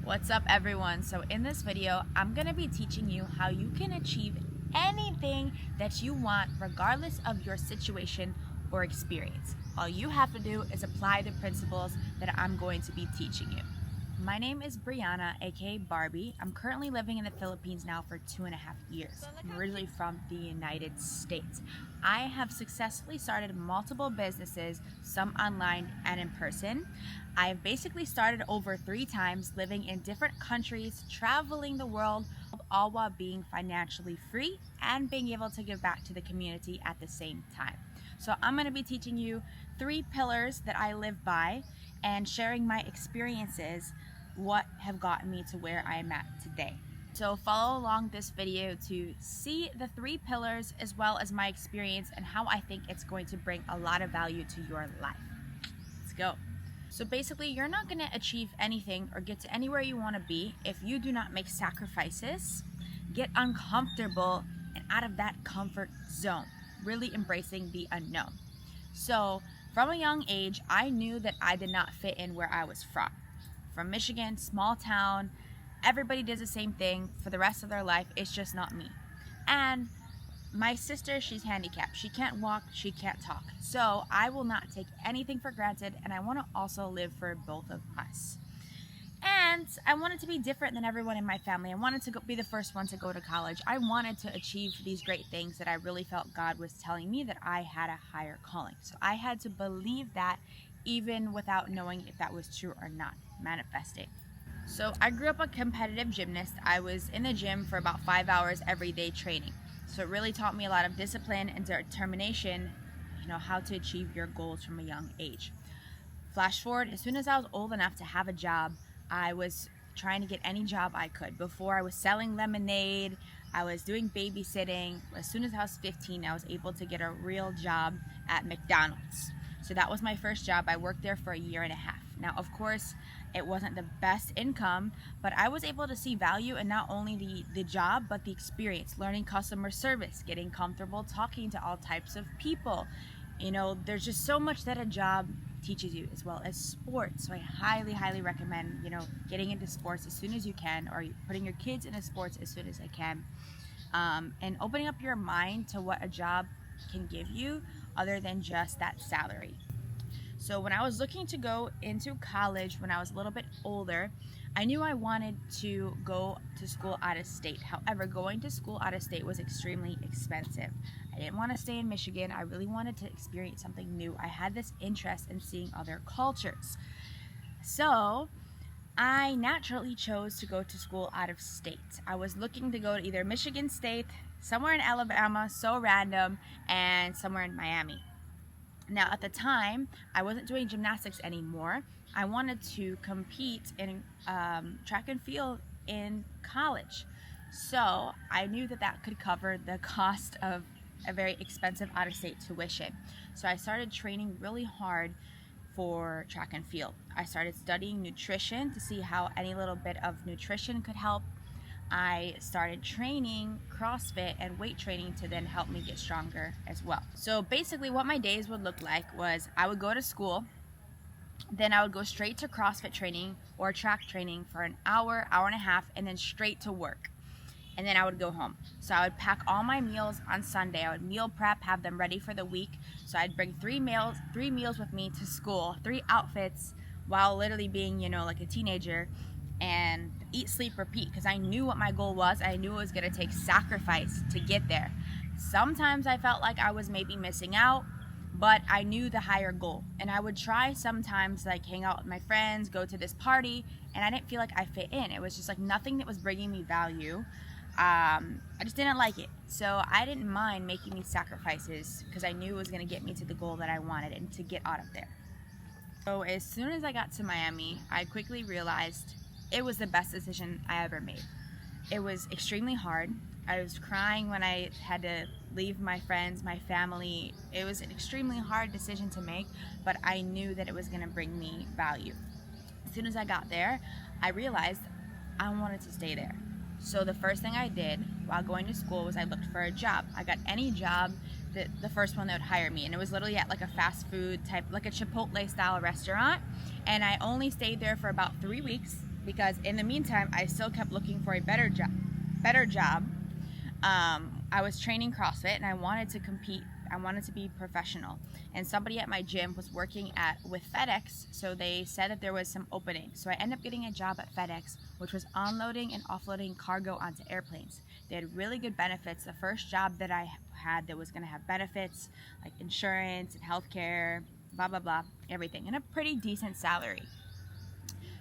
What's up, everyone? So in this video, I'm going to be teaching you how you can achieve anything that you want regardless of your situation or experience. All you have to do is apply the principles that I'm going to be teaching you. My name is Brianna, aka Barbie. I'm currently living in the Philippines now for 2.5 years. I'm originally from the United States. I have successfully started multiple businesses, some online and in person. I have basically started over 3 times, living in different countries, traveling the world, all while being financially free and being able to give back to the community at the same time. So I'm going to be teaching you 3 pillars that I live by and sharing my experiences, what have gotten me to where I am at today. So follow along this video to see the 3 pillars as well as my experience and how I think it's going to bring a lot of value to your life. Let's go. So basically, you're not going to achieve anything or get to anywhere you want to be if you do not make sacrifices, get uncomfortable, and out of that comfort zone, really embracing the unknown. So from a young age, I knew that I did not fit in where I was from. From Michigan, small town, everybody does the same thing for the rest of their life. It's just not me. And my sister, she's handicapped. She can't walk, she can't talk. So I will not take anything for granted, and I want to also live for both of us. And I wanted to be different than everyone in my family. I wanted to be the first one to go to college. I wanted to achieve these great things that I really felt God was telling me that I had a higher calling. So I had to believe that even without knowing if that was true or not, manifesting. So I grew up a competitive gymnast. I was in the gym for about 5 hours every day training. So it really taught me a lot of discipline and determination, how to achieve your goals from a young age. Flash forward, as soon as I was old enough to have a job, I was trying to get any job I could. Before, I was selling lemonade, I was doing babysitting. As soon as I was 15, I was able to get a real job at McDonald's. So that was my first job. I worked there for a 1.5 years. Now, of course, it wasn't the best income, but I was able to see value in not only the job, but the experience, learning customer service, getting comfortable talking to all types of people. There's just so much that a job teaches you, as well as sports. So I highly recommend, getting into sports as soon as you can, or putting your kids into sports as soon as they can, and opening up your mind to what a job can give you other than just that salary. So when I was looking to go into college when I was a little bit older, I knew I wanted to go to school out of state. However, going to school out of state was extremely expensive. I didn't want to stay in Michigan. I really wanted to experience something new. I had this interest in seeing other cultures. So I naturally chose to go to school out of state. I was looking to go to either Michigan State, somewhere in Alabama, so random, and somewhere in Miami. Now, at the time, I wasn't doing gymnastics anymore. I wanted to compete in track and field in college. So I knew that could cover the cost of a very expensive out-of-state tuition. So I started training really hard for track and field. I started studying nutrition to see how any little bit of nutrition could help. I started training CrossFit and weight training to then help me get stronger as well. So basically what my days would look like was I would go to school, then I would go straight to CrossFit training or track training for an hour, 1.5 hours, and then straight to work. And then I would go home. So I would pack all my meals on Sunday. I would meal prep, have them ready for the week. So I'd bring 3 meals with me to school, 3 outfits, while literally being, like a teenager, and eat, sleep, repeat, because I knew what my goal was. I knew it was going to take sacrifice to get there. Sometimes I felt like I was maybe missing out, but I knew the higher goal. And I would try sometimes, like, hang out with my friends, go to this party, and I didn't feel like I fit in. It was just like nothing that was bringing me value. I just didn't like it. So I didn't mind making these sacrifices because I knew it was going to get me to the goal that I wanted and to get out of there. So as soon as I got to Miami, I quickly realized it was the best decision I ever made. It was extremely hard. I was crying when I had to leave my friends, my family. It was an extremely hard decision to make, but I knew that it was going to bring me value. As soon as I got there, I realized I wanted to stay there. So the first thing I did while going to school was I looked for a job. I got any job, the first one that would hire me, and it was literally at like a fast food type, like a Chipotle style restaurant, and I only stayed there for about 3 weeks. because in the meantime, I still kept looking for a better job. I was training CrossFit and I wanted to compete. I wanted to be professional. And somebody at my gym was working with FedEx, so they said that there was some opening. So I ended up getting a job at FedEx, which was unloading and offloading cargo onto airplanes. They had really good benefits. The first job that I had that was going to have benefits like insurance and healthcare, blah, blah, blah, everything, and a pretty decent salary.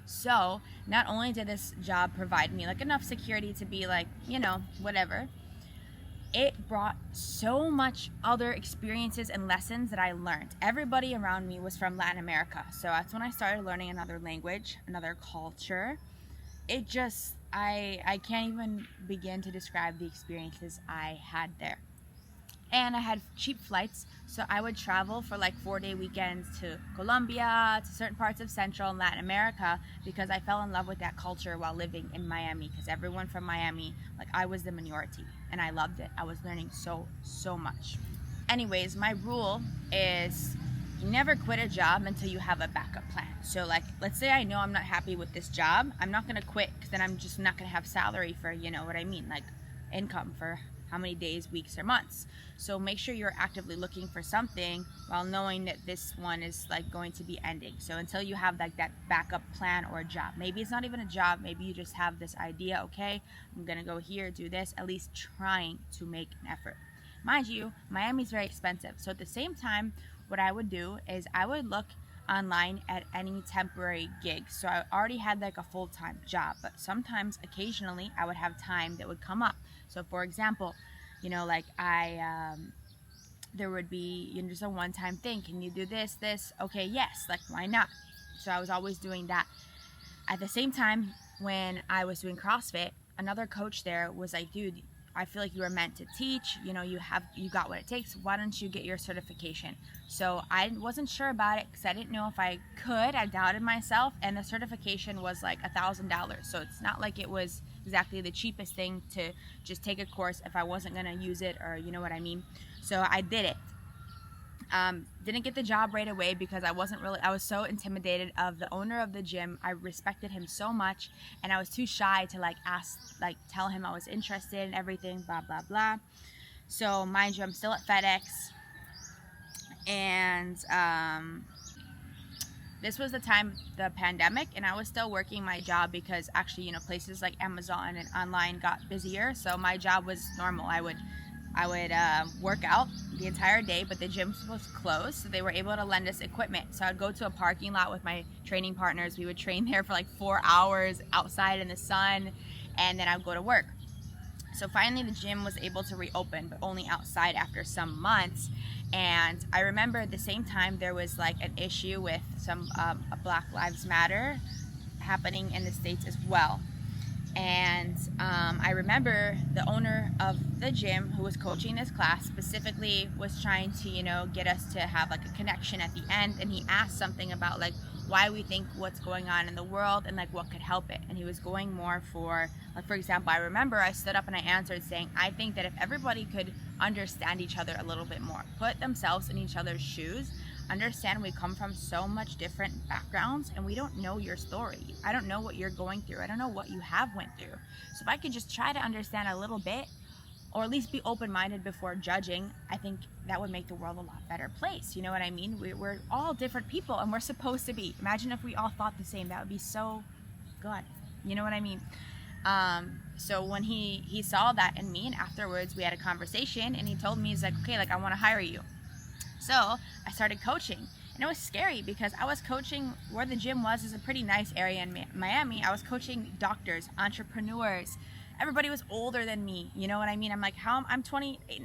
So not only did this job provide me like enough security to be like, whatever, it brought so much other experiences and lessons that I learned. Everybody around me was from Latin America. So that's when I started learning another language, another culture. It just, I can't even begin to describe the experiences I had there. And I had cheap flights, so I would travel for like 4-day weekends to Colombia, to certain parts of Central and Latin America, because I fell in love with that culture while living in Miami, because everyone from Miami, like I was the minority, and I loved it. I was learning so much. Anyways, my rule is you never quit a job until you have a backup plan. So like, let's say I know I'm not happy with this job, I'm not gonna quit, because then I'm just not gonna have salary for, like income for how many days, weeks, or months. So make sure you're actively looking for something while knowing that this one is like going to be ending. So until you have like that backup plan or a job, maybe it's not even a job, maybe you just have this idea, okay, I'm gonna go here, do this, at least trying to make an effort. Mind you, Miami's very expensive. So at the same time, what I would do is I would look online at any temporary gigs. So I already had like a full-time job, but sometimes occasionally I would have time that would come up. So for example, like there would be just a one-time thing. Can you do this? Okay, yes, like why not? So I was always doing that. At the same time, when I was doing CrossFit, another coach there was like, dude, I feel like you were meant to teach, you got what it takes, why don't you get your certification? So I wasn't sure about it because I didn't know if I could. I doubted myself, and the certification was like $1,000. So it's not like it was exactly the cheapest thing to just take a course if I wasn't gonna use it, or you know what I mean. So I did it. Didn't get the job right away because I was so intimidated of the owner of the gym. I respected him so much, and I was too shy to tell him I was interested in everything, blah, blah, blah. So mind you, I'm still at FedEx, and this was the time, the pandemic, and I was still working my job because actually, places like Amazon and online got busier. So my job was normal. I would work out the entire day, but the gym was closed, so they were able to lend us equipment. So I'd go to a parking lot with my training partners. We would train there for like 4 hours outside in the sun, and then I would go to work. So finally the gym was able to reopen, but only outside after some months. And I remember at the same time there was like an issue with some Black Lives Matter happening in the States as well. And I remember the owner of the gym who was coaching this class specifically was trying to, get us to have like a connection at the end. And he asked something about like why we think what's going on in the world and like what could help it. And he was going more for, like, for example, I remember I stood up and I answered saying, I think that if everybody could understand each other a little bit more, put themselves in each other's shoes, understand we come from so much different backgrounds and we don't know your story. I don't know what you're going through. I don't know what you have went through. So if I could just try to understand a little bit, or at least be open-minded before judging, I think that would make the world a lot better place. You know what I mean? We're all different people, and we're supposed to be. Imagine if we all thought the same. That would be so good. You know what I mean? So when he saw that in me, and afterwards we had a conversation, and he told me, he's like, okay, like I want to hire you. So I started coaching, and it was scary because I was coaching where the gym was is a pretty nice area in Miami. I was coaching doctors, entrepreneurs. Everybody was older than me, you know what I mean? I'm like, I'm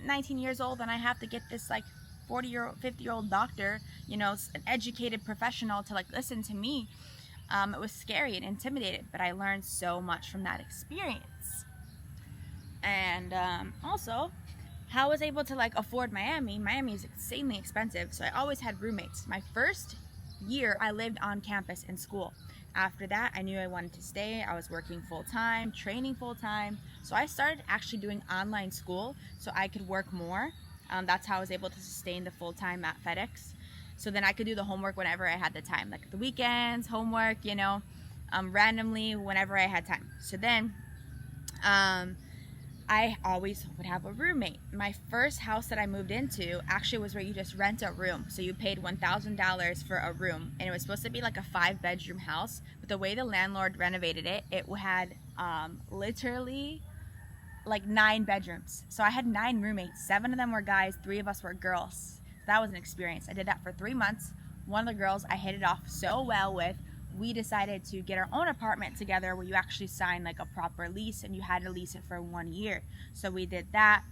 19 years old, and I have to get this like 40-year-old, 50-year-old doctor, an educated professional to like listen to me. It was scary and intimidated, but I learned so much from that experience. And also, how I was able to like afford Miami. Miami is insanely expensive, so I always had roommates. My first year, I lived on campus in school. After that, I knew I wanted to stay. I was working full-time, training full-time. So I started actually doing online school so I could work more. That's how I was able to sustain the full-time at FedEx. So then I could do the homework whenever I had the time, like the weekends, homework, randomly whenever I had time. So then I always would have a roommate. My first house that I moved into actually was where you just rent a room. So you paid $1,000 for a room, and it was supposed to be like a 5-bedroom house. But the way the landlord renovated it, it had literally like 9 bedrooms. So I had 9 roommates. 7 of them were guys, 3 of us were girls. So that was an experience. I did that for 3 months. One of the girls I hit it off so well with. We decided to get our own apartment together where you actually sign like a proper lease, and you had to lease it for 1 year. So we did that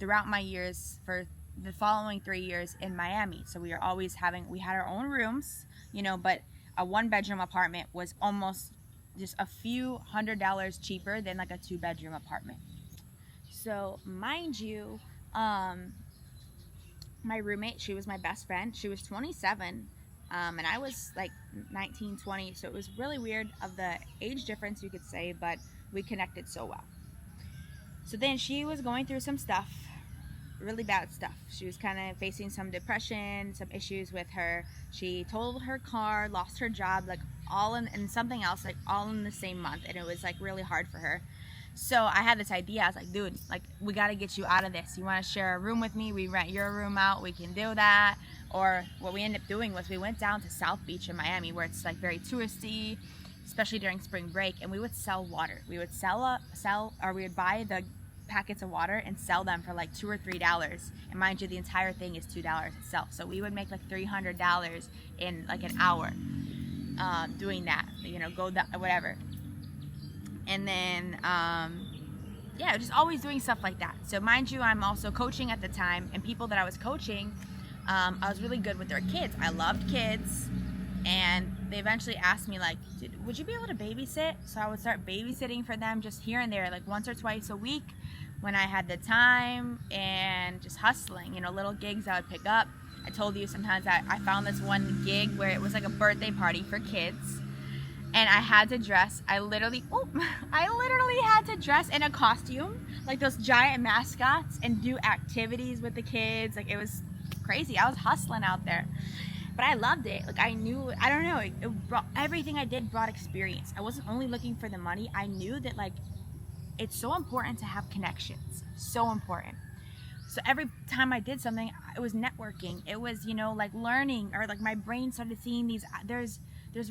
throughout my years for the following 3 years in Miami. So we had our own rooms, but a 1-bedroom apartment was almost just a few $100s cheaper than like a 2-bedroom apartment. So mind you, my roommate, she was my best friend. She was 27. And I was like 19, 20, so it was really weird of the age difference, you could say, but we connected so well. So then she was going through some stuff, really bad stuff. She was kind of facing some depression, some issues with her. She totaled her car, lost her job, like all in something else, like all in the same month, and it was like really hard for her. So I had this idea. I was like, dude, like we got to get you out of this. You want to share a room with me? We rent your room out. We can do that. Or what we ended up doing was we went down to South Beach in Miami, where it's like very touristy, especially during spring break, and we would sell water. We would we would buy the packets of water and sell them for like $2 or $3. And mind you, the entire thing is $2 itself. So we would make like $300 in like an hour doing that. Whatever. And then just always doing stuff like that. So mind you, I'm also coaching at the time, and people that I was coaching, I was really good with their kids. I loved kids, and they eventually asked me like, would you be able to babysit? So I would start babysitting for them just here and there, like once or twice a week when I had the time, and just hustling, little gigs I would pick up. I told you sometimes I found this one gig where it was like a birthday party for kids, and I had to dress. I literally had to dress in a costume, like those giant mascots, and do activities with the kids. Like it was crazy. I was hustling out there, but I loved it. Like everything I did brought experience. I wasn't only looking for the money. I knew that like it's so important to have connections. So important. So every time I did something, it was networking. It was, like learning, or like my brain started seeing there's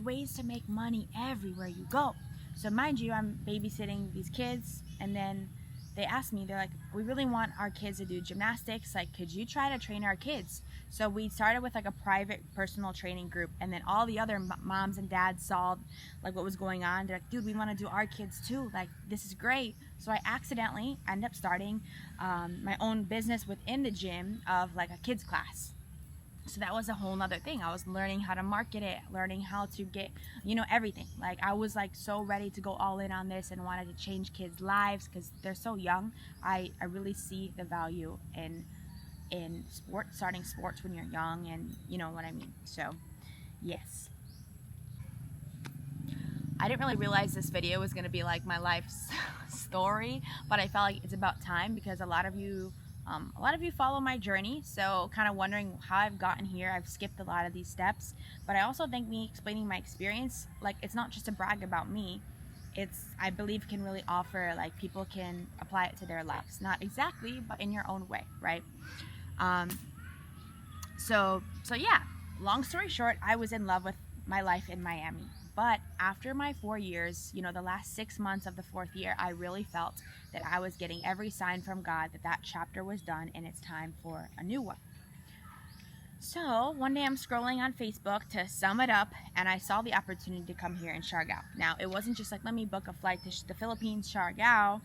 ways to make money everywhere you go. So mind you, I'm babysitting these kids, and then they asked me, they're like, we really want our kids to do gymnastics. Like, could you try to train our kids? So we started with like a private personal training group, and then all the other moms and dads saw like what was going on. They're like, dude, we want to do our kids too. Like, this is great. So I accidentally ended up starting my own business within the gym of like a kids class. So that was a whole nother thing. I was learning how to market it, learning how to get, everything. Like I was like so ready to go all in on this and wanted to change kids' lives because they're so young. I really see the value in starting sports when you're young, and you know what I mean. So yes. I didn't really realize this video was going to be like my life's story, but I felt like it's about time because a lot of you follow my journey, so kind of wondering how I've gotten here. I've skipped a lot of these steps, but I also think me explaining my experience, like it's not just to brag about me. I believe can really offer, like people can apply it to their lives. Not exactly, but in your own way, right? So yeah, long story short, I was in love with my life in Miami. But after my 4 years, the last 6 months of the 4th year, I really felt that I was getting every sign from God that chapter was done and it's time for a new one. So one day I'm scrolling on Facebook to sum it up, and I saw the opportunity to come here in Siargao. Now, it wasn't just like, let me book a flight to the Philippines, Siargao.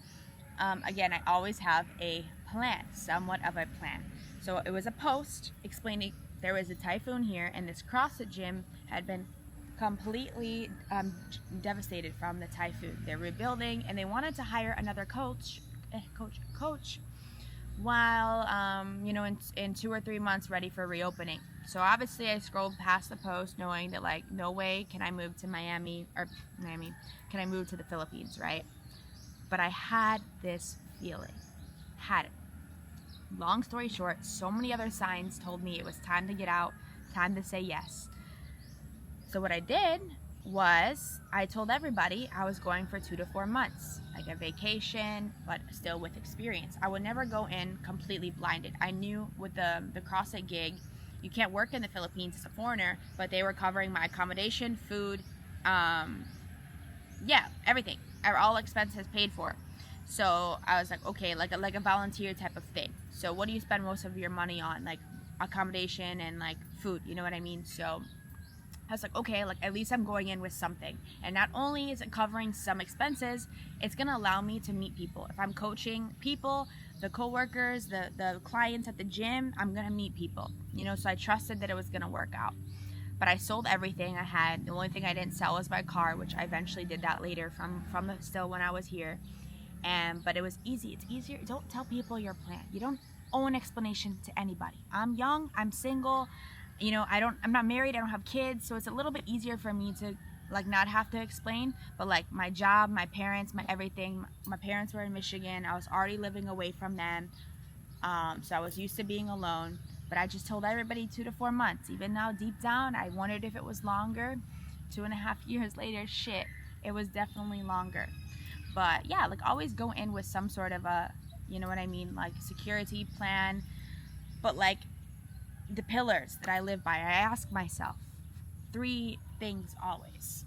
Again, I always have a plan, somewhat of a plan. So it was a post explaining there was a typhoon here, and this CrossFit gym had been completely devastated from the typhoon. They're rebuilding, and they wanted to hire another coach while in 2 or 3 months ready for reopening. So obviously I scrolled past the post knowing that like no way can I move to Miami, can I move to the Philippines, right? But I had this feeling. Had it. Long story short, so many other signs told me it was time to get out, time to say yes. So what I did was I told everybody I was going for 2 to 4 months, like a vacation, but still with experience. I would never go in completely blinded. I knew with the CrossFit gig, you can't work in the Philippines as a foreigner, but they were covering my accommodation, food, everything, all expenses paid for. So I was like, okay, like a volunteer type of thing. So what do you spend most of your money on? Like accommodation and like food, you know what I mean? So I was like, okay, like at least I'm going in with something. And not only is it covering some expenses, it's gonna allow me to meet people. If I'm coaching people, the coworkers, the clients at the gym, I'm gonna meet people, you know, so I trusted that it was gonna work out. But I sold everything I had. The only thing I didn't sell was my car, which I eventually did that later from still when I was here. But it was easy. It's easier. Don't tell people your plan. You don't owe an explanation to anybody. I'm young, I'm single, you know, I'm not married, I don't have kids, so it's a little bit easier for me to like not have to explain. But like my job, my parents, my everything, my parents were in Michigan. I was already living away from them, so I was used to being alone. But I just told everybody 2 to 4 months. Even now deep down I wondered if it was longer. 2.5 years later, shit, it was definitely longer. But yeah, like always go in with some sort of a, you know what I mean, like security plan. But like the pillars that I live by, I ask myself 3 things always.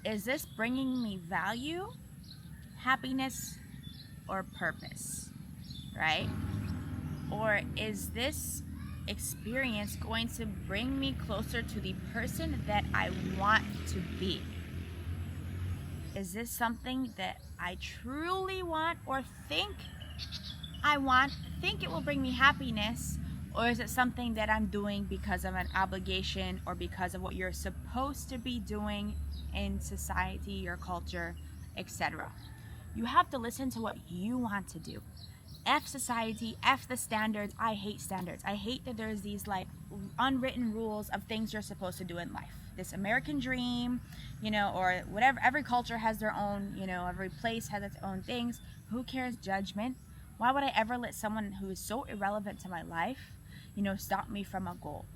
Is this bringing me value, happiness, or purpose, right? Or is this experience going to bring me closer to the person that I want to be? Is this something that I truly want or think I want, think it will bring me happiness? Or is it something that I'm doing because of an obligation or because of what you're supposed to be doing in society, your culture, etc.? You have to listen to what you want to do. F society, F the standards. I hate standards. I hate that there's these like unwritten rules of things you're supposed to do in life. This American dream, you know, or whatever. Every culture has their own, you know, every place has its own things. Who cares? Judgment. Why would I ever let someone who is so irrelevant to my life, you know, stop me from a goal?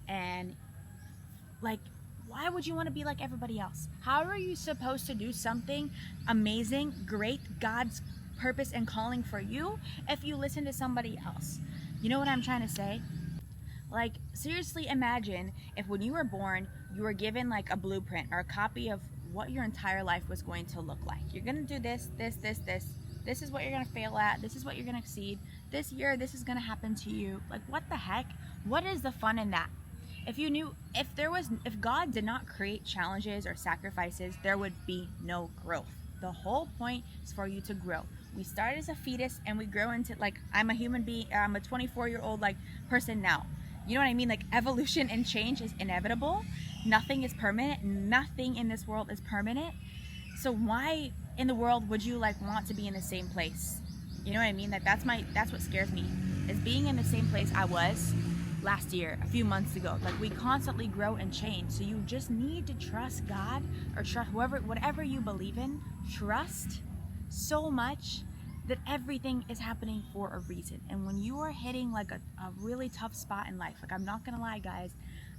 And like, why would you want to be like everybody else? How are you supposed to do something amazing, great, God's purpose and calling for you if you listen to somebody else? You know what I'm trying to say? Like, seriously, imagine if when you were born, you were given like a blueprint or a copy of what your entire life was going to look like. You're going to do this, this, this, this. This is what you're going to fail at. This is what you're going to exceed. This year, this is going to happen to you. Like, what the heck? What is the fun in that? If you knew, if God did not create challenges or sacrifices, there would be no growth. The whole point is for you to grow. We start as a fetus and we grow into, like, I'm a human being, I'm a 24-year-old like person now. You know what I mean? Like, evolution and change is inevitable. Nothing is permanent. Nothing in this world is permanent. So why in the world would you like want to be in the same place? You know what I mean? Like, that's what scares me, is being in the same place I was last year, a few months ago. Like, we constantly grow and change. So you just need to trust God, or trust whatever you believe in. Trust so much that everything is happening for a reason. And when you are hitting like a really tough spot in life, like, I'm not gonna lie guys,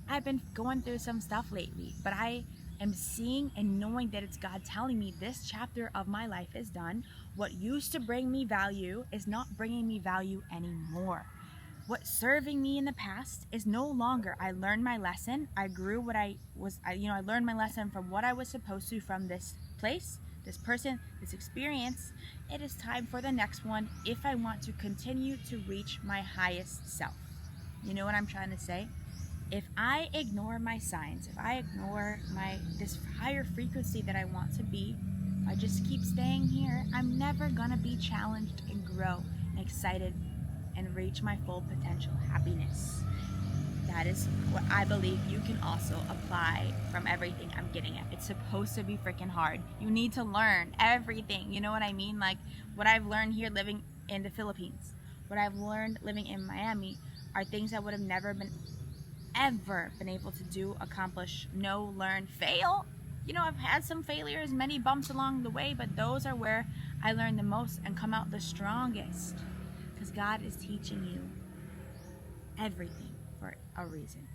I've been going through some stuff lately, but I am seeing and knowing that it's God telling me this chapter of my life is done. What used to bring me value is not bringing me value anymore. What serving me in the past is no longer. I learned my lesson. I grew I learned my lesson from what I was supposed to from this place, this person, this experience. It is time for the next one if I want to continue to reach my highest self. You know what I'm trying to say? If I ignore my signs, if I ignore this higher frequency that I want to be, if I just keep staying here, I'm never gonna be challenged and grow and excited and reach my full potential happiness. That is what I believe you can also apply from everything I'm getting at. It's supposed to be freaking hard. You need to learn everything. You know what I mean? Like, what I've learned here living in the Philippines, what I've learned living in Miami are things I would have never been able to do, accomplish, know, learn, fail. You know, I've had some failures, many bumps along the way, but those are where I learn the most and come out the strongest, because God is teaching you everything for a reason.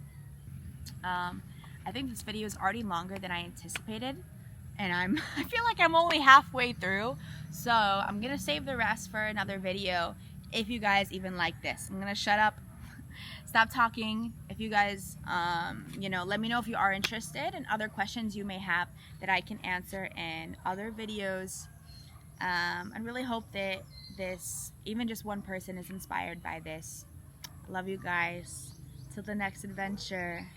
I think this video is already longer than I anticipated, and I feel like I'm only halfway through, so I'm gonna save the rest for another video. If you guys even like this, I'm gonna shut up, stop talking. If you guys let me know if you are interested and other questions you may have that I can answer in other videos. I really hope that this, even just one person, is inspired by this. I love you guys. Till the next adventure.